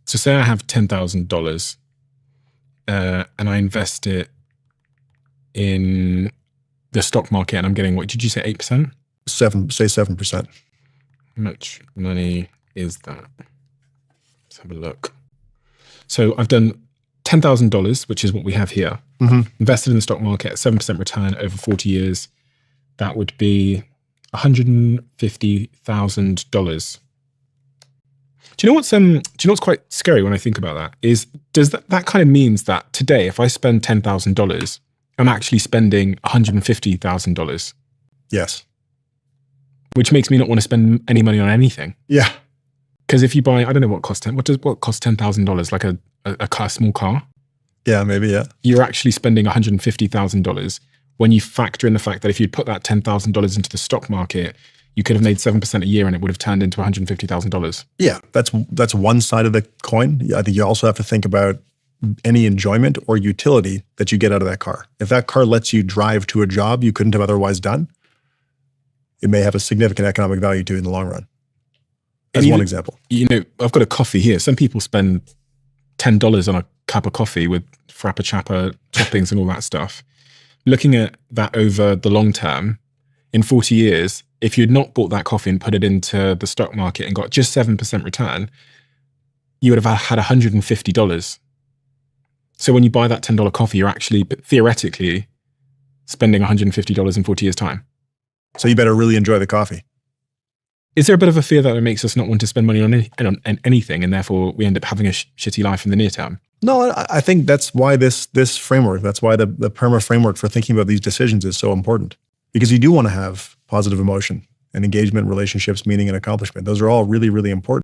So say I have $10,000 and I invest it in the stock market and I'm getting, what did you say, 8%? Say 7%. How much money is that? Let's have a look. So I've done $10,000, which is what we have here, invested in the stock market at 7% return over 40 years. That would be $150,000. Do you know what's quite scary when I think about that? Is does that kind of means that today, if I spend $10,000, I'm actually spending $150,000. Yes. Which makes me not want to spend any money on anything. Yeah. Because if you buy, I don't know what costs $10,000, like a small car. Yeah, maybe, yeah. You're actually spending $150,000 when you factor in the fact that if you'd put that $10,000 into the stock market, you could have made 7% a year and it would have turned into $150,000. Yeah, that's one side of the coin. I think you also have to think about any enjoyment or utility that you get out of that car. If that car lets you drive to a job you couldn't have otherwise done, it may have a significant economic value to you in the long run. As one example. You know, I've got a coffee here. Some people spend $10 on a cup of coffee with Frappuccino toppings and all that stuff. Looking at that over the long term, in 40 years, if you'd not bought that coffee and put it into the stock market and got just 7% return, you would have had $150. So when you buy that $10 coffee, you're actually theoretically spending $150 in 40 years' time. So you better really enjoy the coffee. Is there a bit of a fear that it makes us not want to spend money on anything, and therefore we end up having a shitty life in the near term? No, I think that's why this framework, that's why the PERMA framework for thinking about these decisions is so important. Because you do want to have positive emotion and engagement, relationships, meaning, and accomplishment. Those are all really, really important.